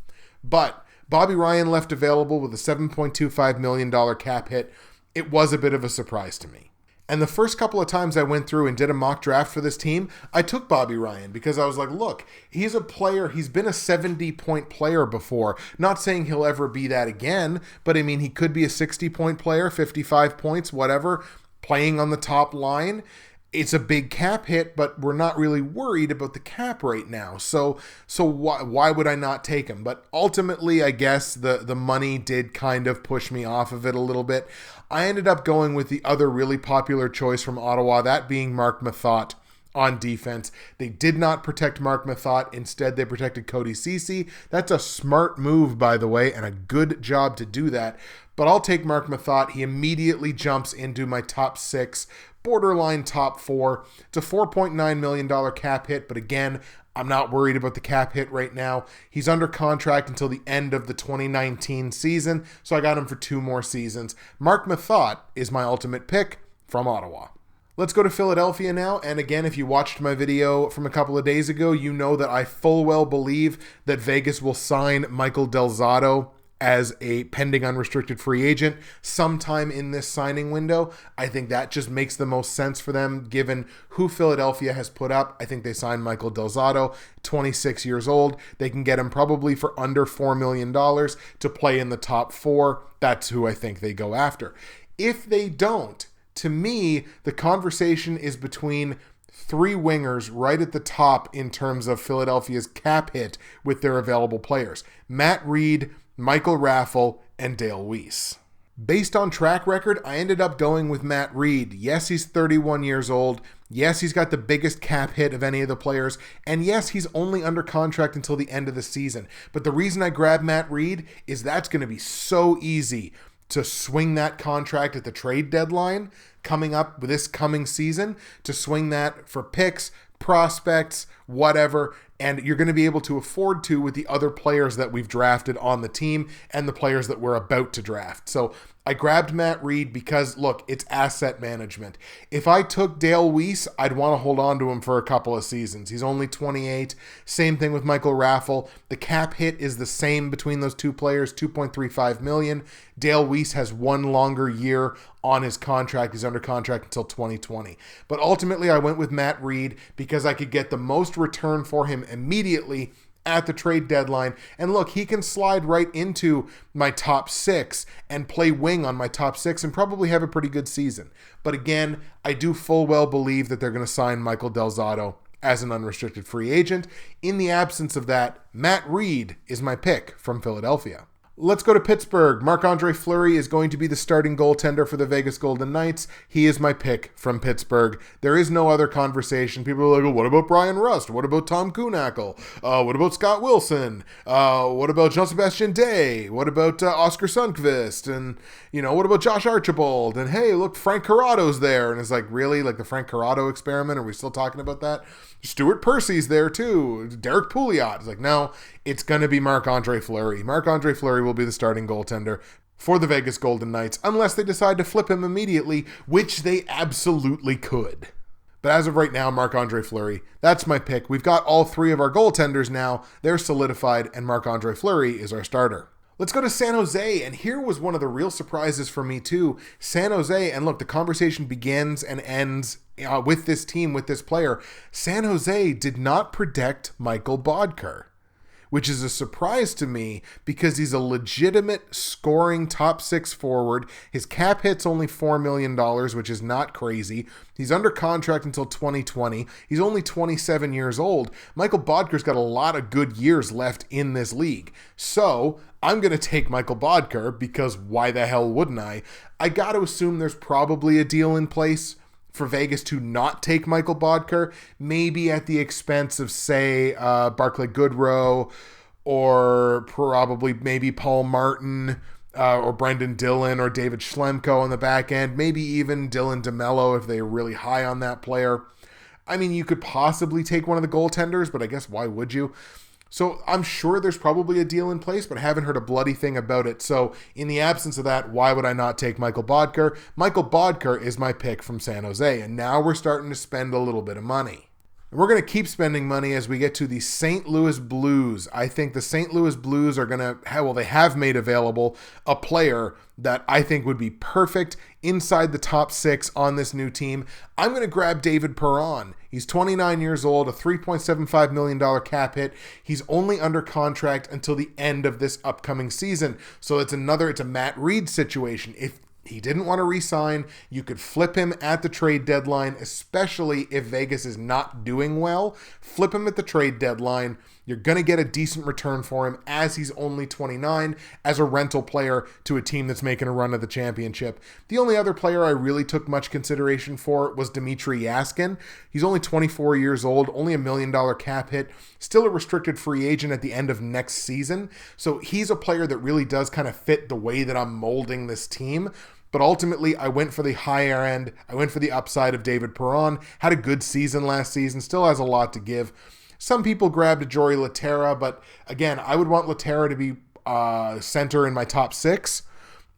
But Bobby Ryan left available with a $7.25 million cap hit. It was a bit of a surprise to me. And the first couple of times I went through and did a mock draft for this team, I took Bobby Ryan because I was like, look, he's a player. He's been a 70-point player before. Not saying he'll ever be that again, but I mean, he could be a 60-point player, 55 points, whatever, playing on the top line. It's a big cap hit, but we're not really worried about the cap right now. So why would I not take him? But ultimately, I guess the money did kind of push me off of it a little bit. I ended up going with the other really popular choice from Ottawa, that being Marc Methot on defense. They did not protect Marc Methot. Instead, they protected Cody Ceci. That's a smart move, by the way, and a good job to do that. But I'll take Marc Methot. He immediately jumps into my top 6, borderline top 4. It's a $4.9 million cap hit, but again, I'm not worried about the cap hit right now. He's under contract until the end of the 2019 season, so I got him for 2 more seasons. Marc Methot is my ultimate pick from Ottawa. Let's go to Philadelphia now, and again, if you watched my video from a couple of days ago, you know that I full well believe that Vegas will sign Michael Del Zotto as a pending unrestricted free agent sometime in this signing window. I think that just makes the most sense for them given who Philadelphia has put up. I think they signed Michael Del Zotto, 26 years old. They can get him probably for under $4 million to play in the top 4. That's who I think they go after. If they don't, to me, the conversation is between 3 wingers right at the top in terms of Philadelphia's cap hit with their available players. Matt Reed, Michael Raffl, and Dale Weiss. Based on track record, I ended up going with Matt Reed. Yes, he's 31 years old. Yes, he's got the biggest cap hit of any of the players. And yes, he's only under contract until the end of the season. But the reason I grabbed Matt Reed is that's going to be so easy to swing that contract at the trade deadline coming up with this coming season, to swing that for picks, prospects, whatever, and you're going to be able to afford to with the other players that we've drafted on the team and the players that we're about to draft. So I grabbed Matt Reed because, look, it's asset management. If I took Dale Weiss, I'd want to hold on to him for a couple of seasons. He's only 28. Same thing with Michael Raffle. The cap hit is the same between those two players, $2.35 million. Dale Weiss has one longer year on his contract. He's under contract until 2020. But ultimately, I went with Matt Reed because I could get the most return for him immediately at the trade deadline. And look, he can slide right into my top 6 and play wing on my top 6 and probably have a pretty good season. But again, I do full well believe that they're going to sign Michael Del Zotto as an unrestricted free agent. In the absence of that, Matt Reed is my pick from Philadelphia. Let's go to Pittsburgh. Marc-Andre Fleury is going to be the starting goaltender for the Vegas Golden Knights. He is my pick from Pittsburgh. There is no other conversation. People are like, oh, what about Brian Rust? What about Tom Kuhnackel? What about Scott Wilson? What about Jean-Sebastien Day? What about Oscar Sundqvist? And, what about Josh Archibald? And, hey, look, Frank Corrado's there. And it's like, really? Like the Frank Corrado experiment? Are we still talking about that? Stuart Percy's there too. Derek Pouliot. It's like, no, it's going to be Marc-Andre Fleury. Marc-Andre Fleury will be the starting goaltender for the Vegas Golden Knights, unless they decide to flip him immediately, which they absolutely could. But as of right now, Marc-Andre Fleury, that's my pick. We've got all 3 of our goaltenders now. They're solidified, and Marc-Andre Fleury is our starter. Let's go to San Jose, and here was one of the real surprises for me too. San Jose, and look, the conversation begins and ends with this team, with this player. San Jose did not protect Michael Bodker, which is a surprise to me because he's a legitimate scoring top 6 forward. His cap hit's only $4 million, which is not crazy. He's under contract until 2020. He's only 27 years old. Michael Bodker's got a lot of good years left in this league. So I'm going to take Michael Bodker because why the hell wouldn't I? I got to assume there's probably a deal in place for Vegas to not take Michael Bodker, maybe at the expense of, say, Barclay Goodrow, or probably maybe Paul Martin, or Brendan Dillon, or David Schlemko on the back end, maybe even Dylan DeMello if they're really high on that player. I mean, you could possibly take one of the goaltenders, but I guess why would you? So I'm sure there's probably a deal in place, but I haven't heard a bloody thing about it. So in the absence of that, why would I not take Michael Bodker? Michael Bodker is my pick from San Jose, and now we're starting to spend a little bit of money. And we're going to keep spending money as we get to the St. Louis Blues. I think the St. Louis Blues are going to they have made available a player that I think would be perfect inside the top 6 on this new team. I'm going to grab David Perron. He's 29 years old, a $3.75 million cap hit. He's only under contract until the end of this upcoming season. So it's a Matt Reed situation. If he didn't want to re-sign, you could flip him at the trade deadline, especially if Vegas is not doing well. Flip him at the trade deadline. You're going to get a decent return for him as he's only 29 as a rental player to a team that's making a run at the championship. The only other player I really took much consideration for was Dmitry Yaskin. He's only 24 years old, only $1 million cap hit, still a restricted free agent at the end of next season. So he's a player that really does kind of fit the way that I'm molding this team. But ultimately, I went for the higher end. I went for the upside of David Perron. Had a good season last season. Still has a lot to give. Some people grabbed Jory Laterra, but again, I would want Laterra to be center in my top 6.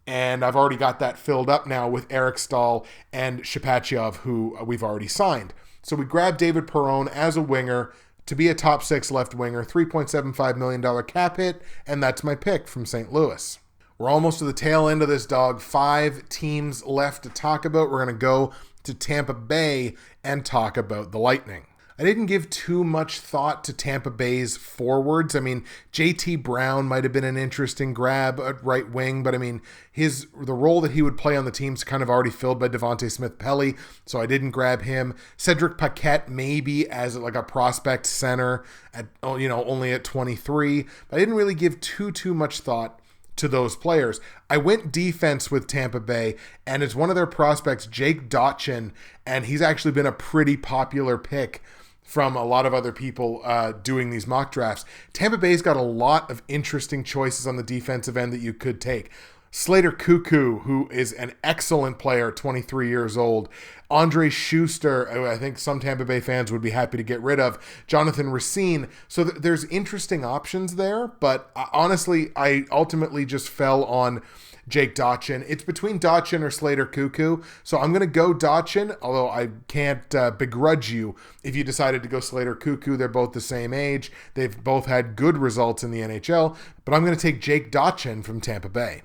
And I've already got that filled up now with Eric Stahl and Shepachyov, who we've already signed. So we grabbed David Perron as a winger to be a top 6 left winger, $3.75 million cap hit, and that's my pick from St. Louis. We're almost to the tail end of this, dog. 5 teams left to talk about. We're going to go to Tampa Bay and talk about the Lightning. I didn't give too much thought to Tampa Bay's forwards. I mean, JT Brown might have been an interesting grab at right wing, but I mean, the role that he would play on the team's kind of already filled by Devontae Smith-Pelly, so I didn't grab him. Cedric Paquette maybe as like a prospect center at only at 23, but I didn't really give too much thought to those players. I went defense with Tampa Bay, and it's one of their prospects, Jake Dotchin, and he's actually been a pretty popular pick from a lot of other people doing these mock drafts. Tampa Bay's got a lot of interesting choices on the defensive end that you could take. Slater Cuckoo, who is an excellent player, 23 years old. Andre Schuster, who I think some Tampa Bay fans would be happy to get rid of. Jonathan Racine. So there's interesting options there, but honestly, I ultimately just fell on Jake Dotchin. It's between Dotchin or Slater Cuckoo, so I'm going to go Dotchin, although I can't begrudge you if you decided to go Slater Cuckoo. They're both the same age. They've both had good results in the NHL, but I'm going to take Jake Dotchin from Tampa Bay.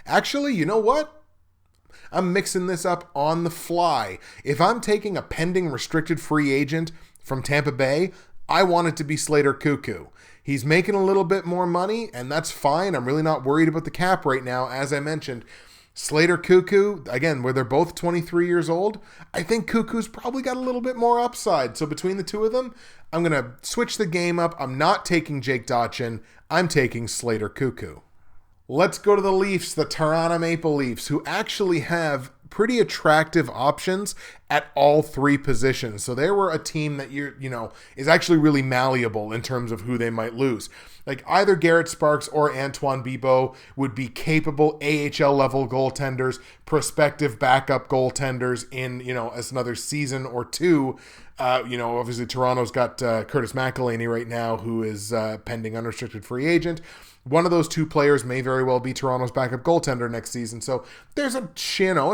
Actually, you know what? I'm mixing this up on the fly. If I'm taking a pending restricted free agent from Tampa Bay, I want it to be Slater Cuckoo. He's making a little bit more money, and that's fine. I'm really not worried about the cap right now. As I mentioned, Slater Cuckoo, again, where they're both 23 years old, I think Cuckoo's probably got a little bit more upside. So between the two of them, I'm going to switch the game up. I'm not taking Jake Dotchin. I'm taking Slater Cuckoo. Let's go to the Leafs, the Toronto Maple Leafs, who actually have pretty attractive options at all three positions. So they were a team that is actually really malleable in terms of who they might lose. Like either Garrett Sparks or Antoine Bibeau would be capable AHL level goaltenders, prospective backup goaltenders in, as another season or two. Obviously Toronto's got Curtis McElhinney right now, who is pending unrestricted free agent. One of those two players may very well be Toronto's backup goaltender next season. So there's a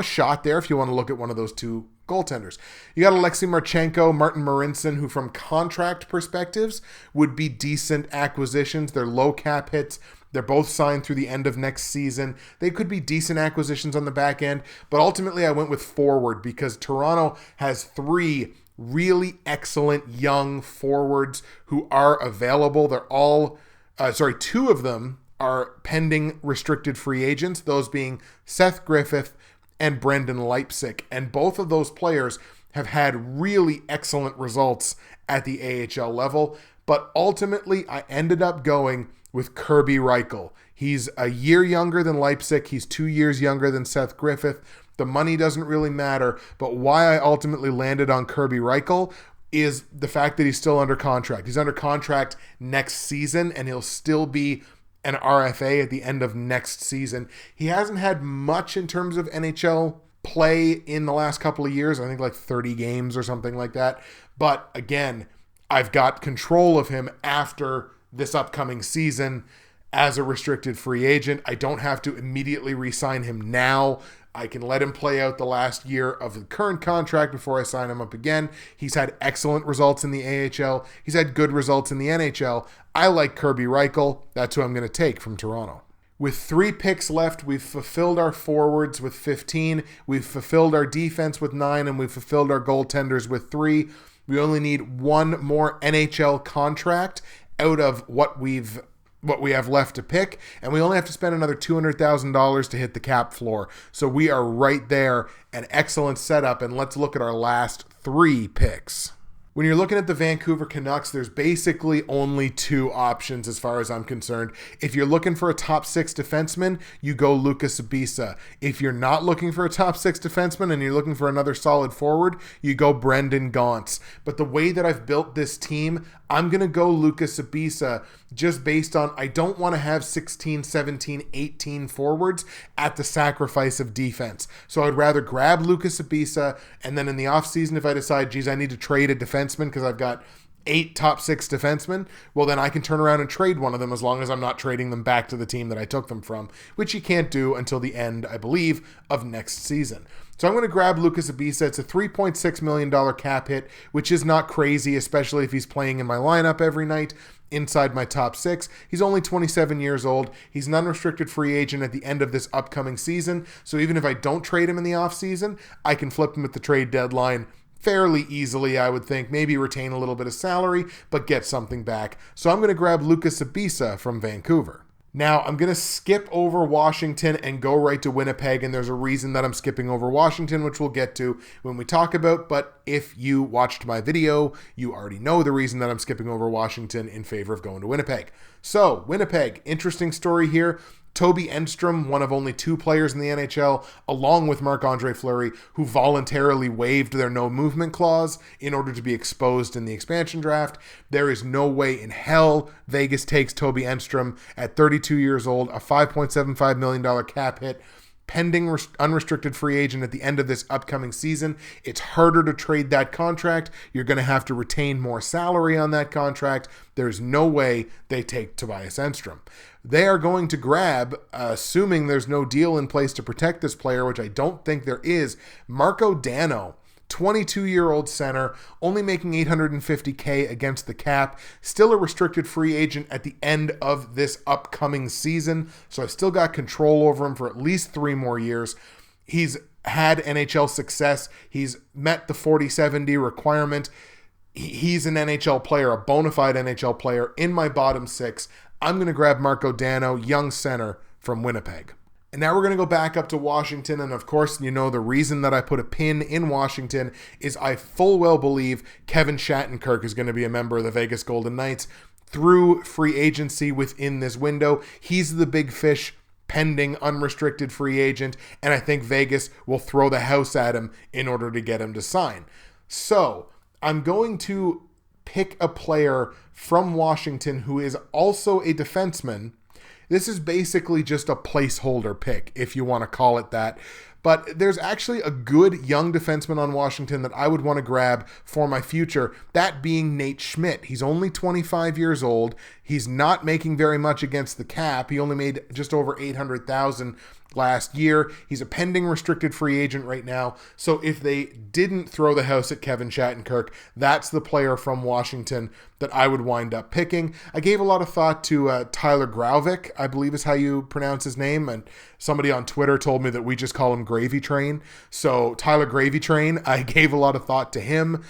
shot there if you want to look at one of those two goaltenders. You got Alexei Marchenko, Martin Marincin, who from contract perspectives would be decent acquisitions. They're low cap hits. They're both signed through the end of next season. They could be decent acquisitions on the back end, but ultimately I went with forward because Toronto has three really excellent young forwards who are available. They're all two of them are pending restricted free agents, those being Seth Griffith and Brendan Leipsic. And both of those players have had really excellent results at the AHL level. But ultimately, I ended up going with Kirby Reichel. He's a year younger than Leipsic. He's 2 years younger than Seth Griffith. The money doesn't really matter. But why I ultimately landed on Kirby Reichel is the fact that he's still under contract. He's under contract next season, and he'll still be an RFA at the end of next season. He hasn't had much in terms of NHL play in the last couple of years. I think like 30 games or something like that. But again, I've got control of him after this upcoming season as a restricted free agent. I don't have to immediately re-sign him now. I can let him play out the last year of the current contract before I sign him up again. He's had excellent results in the AHL. He's had good results in the NHL. I like Kirby Reichel. That's who I'm going to take from Toronto. With 3 picks left, we've fulfilled our forwards with 15. We've fulfilled our defense with 9, and we've fulfilled our goaltenders with 3. We only need one more NHL contract out of what we have left to pick, and we only have to spend another $200,000 to hit the cap floor. So we are right there, an excellent setup, and let's look at our last 3 picks. When you're looking at the Vancouver Canucks, there's basically only 2 options as far as I'm concerned. If you're looking for a top 6 defenseman, you go Lucas Sabisa. If you're not looking for a top 6 defenseman and you're looking for another solid forward, you go Brendan Gaunce. But the way that I've built this team, I'm going to go Lucas Sabisa just based on I don't want to have 16, 17, 18 forwards at the sacrifice of defense. So I'd rather grab Lucas Sabisa, and then in the offseason, if I decide, geez, I need to trade a defenseman because I've got 8 top 6 defensemen, well, then I can turn around and trade one of them as long as I'm not trading them back to the team that I took them from, which you can't do until the end, I believe, of next season. So I'm going to grab Lucas Abisa. It's a $3.6 million cap hit, which is not crazy, especially if he's playing in my lineup every night inside my top 6. He's only 27 years old. He's an unrestricted free agent at the end of this upcoming season. So even if I don't trade him in the offseason, I can flip him at the trade deadline fairly easily, I would think. Maybe retain a little bit of salary, but get something back. So I'm going to grab Lucas Abisa from Vancouver. Now, I'm going to skip over Washington and go right to Winnipeg, and there's a reason that I'm skipping over Washington, which we'll get to when we talk about, but if you watched my video, you already know the reason that I'm skipping over Washington in favor of going to Winnipeg. So, Winnipeg, interesting story here. Toby Enstrom, one of only 2 players in the NHL, along with Marc-Andre Fleury, who voluntarily waived their no movement clause in order to be exposed in the expansion draft. There is no way in hell Vegas takes Toby Enstrom at 32 years old, a $5.75 million cap hit, pending unrestricted free agent at the end of this upcoming season. It's harder to trade that contract. You're going to have to retain more salary on that contract. There's no way they take Tobias Enstrom. They are going to grab, assuming there's no deal in place to protect this player, which I don't think there is, Marco Dano, 22-year-old center, only making $850K against the cap, still a restricted free agent at the end of this upcoming season, so I've still got control over him for at least 3 more years. He's had NHL success. He's met the 40-70 requirement. He's an NHL player, a bona fide NHL player in my bottom 6. I'm going to grab Marco Dano, young center from Winnipeg. And now we're going to go back up to Washington, and of course, the reason that I put a pin in Washington is I full well believe Kevin Shattenkirk is going to be a member of the Vegas Golden Knights through free agency within this window. He's the big fish pending unrestricted free agent, and I think Vegas will throw the house at him in order to get him to sign. So, I'm going to pick a player from Washington who is also a defenseman. This is basically just a placeholder pick, if you want to call it that. But there's actually a good young defenseman on Washington that I would want to grab for my future, that being Nate Schmidt. He's only 25 years old. He's not making very much against the cap. He only made just over $800,000 last year. He's a pending restricted free agent right now. So if they didn't throw the house at Kevin Shattenkirk, that's the player from Washington that I would wind up picking. I gave a lot of thought to Tyler Grauvick, I believe is how you pronounce his name. And somebody on Twitter told me that we just call him Gravy Train. So Tyler Gravy Train, I gave a lot of thought to him.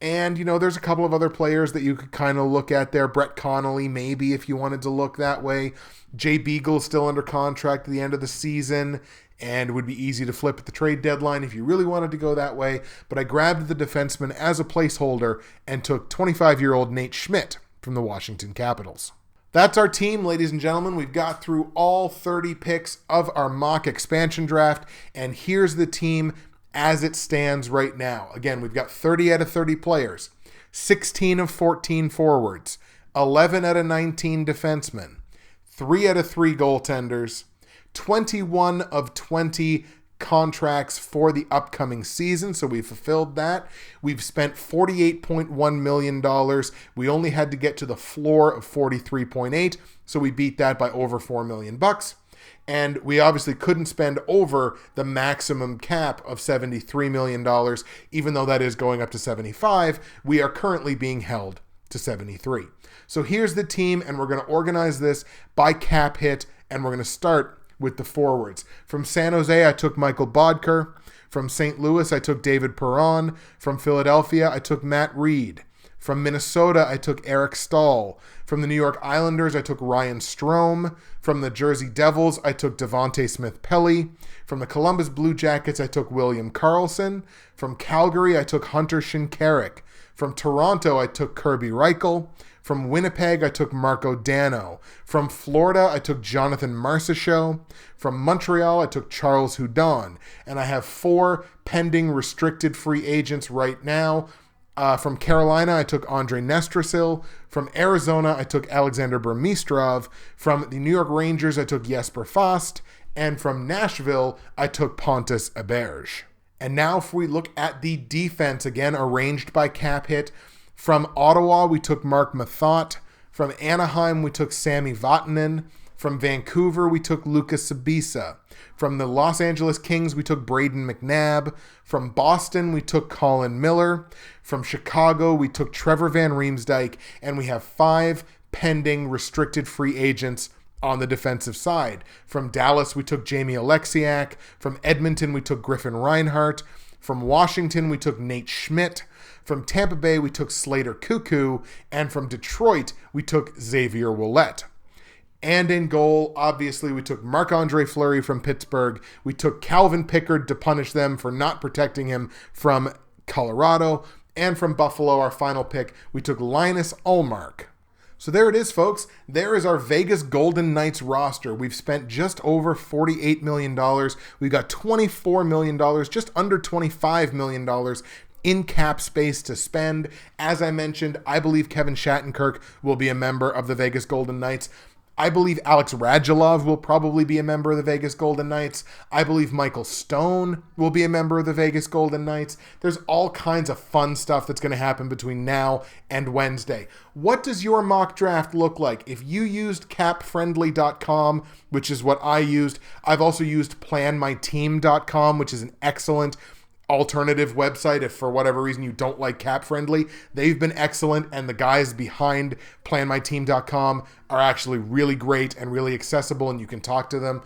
And, there's a couple of other players that you could kind of look at there. Brett Connolly, maybe, if you wanted to look that way. Jay Beagle's still under contract at the end of the season and would be easy to flip at the trade deadline if you really wanted to go that way. But I grabbed the defenseman as a placeholder and took 25-year-old Nate Schmidt from the Washington Capitals. That's our team, ladies and gentlemen. We've got through all 30 picks of our mock expansion draft, and here's the team as it stands right now. Again, we've got 30 out of 30 players, 16 of 14 forwards, 11 out of 19 defensemen, 3 out of 3 goaltenders, 21 of 20 contracts for the upcoming season, so we fulfilled that. We've spent $48.1 million. We only had to get to the floor of 43.8, so we beat that by over $4 million. And we obviously couldn't spend over the maximum cap of $73 million, even though that is going up to 75. We are currently being held to 73. So here's the team, and we're going to organize this by cap hit, and we're going to start with the forwards. From San Jose, I took Michael Bodker. From St. Louis, I took David Perron. From Philadelphia, I took Matt Reed. From Minnesota, I took Eric Stahl. From the New York Islanders, I took Ryan Strome. From the Jersey Devils, I took Devontae Smith-Pelly. From the Columbus Blue Jackets, I took William Karlsson. From Calgary, I took Hunter Shinkaruk. From Toronto, I took Kirby Reichel. From Winnipeg, I took Marco Dano. From Florida, I took Jonathan Marchessault. From Montreal, I took Charles Hudon. And I have 4 pending restricted free agents right now. From Carolina, I took Andre Nestrasil. From Arizona, I took Alexander Burmistrov. From the New York Rangers, I took Jesper Fast. And from Nashville, I took Pontus Eberge. And now if we look at the defense, again, arranged by cap hit. From Ottawa, we took Mark Mathot. From Anaheim, we took Sami Vatanen. From Vancouver, we took Lucas Sabisa. From the Los Angeles Kings, we took Braden McNabb. From Boston, we took Colin Miller. From Chicago, we took Trevor Van Riemsdyk. And we have 5 pending restricted free agents on the defensive side. From Dallas, we took Jamie Alexiak. From Edmonton, we took Griffin Reinhart. From Washington, we took Nate Schmidt. From Tampa Bay, we took Slater Cuckoo. And from Detroit, we took Xavier Ouellet. And in goal, obviously, we took Marc-Andre Fleury from Pittsburgh. We took Calvin Pickard to punish them for not protecting him from Colorado. And from Buffalo, our final pick, we took Linus Ullmark. So there it is, folks. There is our Vegas Golden Knights roster. We've spent just over $48 million. We've got $24 million, just under $25 million in cap space to spend. As I mentioned, I believe Kevin Shattenkirk will be a member of the Vegas Golden Knights. I believe Alex Radulov will probably be a member of the Vegas Golden Knights. I believe Michael Stone will be a member of the Vegas Golden Knights. There's all kinds of fun stuff that's going to happen between now and Wednesday. What does your mock draft look like? If you used capfriendly.com, which is what I used, I've also used planmyteam.com, which is an excellent alternative website if for whatever reason you don't like Cap Friendly. They've been excellent, and the guys behind planmyteam.com are actually really great and really accessible, and you can talk to them.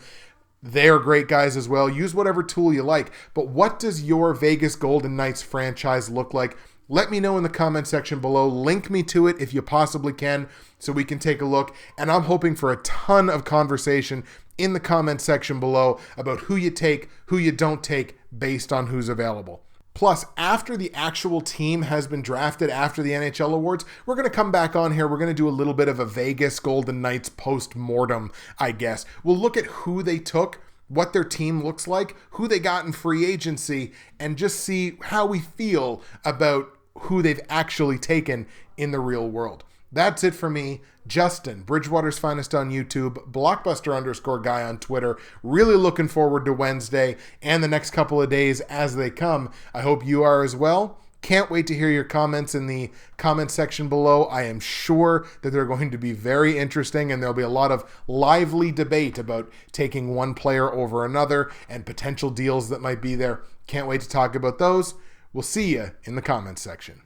They're great guys as well. Use whatever tool you like. But what does your Vegas Golden Knights franchise look like? Let me know in the comment section below. Link me to it if you possibly can so we can take a look. And I'm hoping for a ton of conversation in the comment section below about who you take, who you don't take based on who's available. Plus, after the actual team has been drafted after the NHL awards, we're going to come back on here. We're going to do a little bit of a Vegas Golden Knights post-mortem, I guess. We'll look at who they took, what their team looks like, who they got in free agency, and just see how we feel about who they've actually taken in the real world. That's it for me, Justin, Bridgewater's Finest on YouTube, Blockbuster_guy on Twitter. Really looking forward to Wednesday and the next couple of days as they come. I hope you are as well. Can't wait to hear your comments in the comment section below. I am sure that they're going to be very interesting, and there'll be a lot of lively debate about taking one player over another and potential deals that might be there. Can't wait to talk about those. We'll see you in the comments section.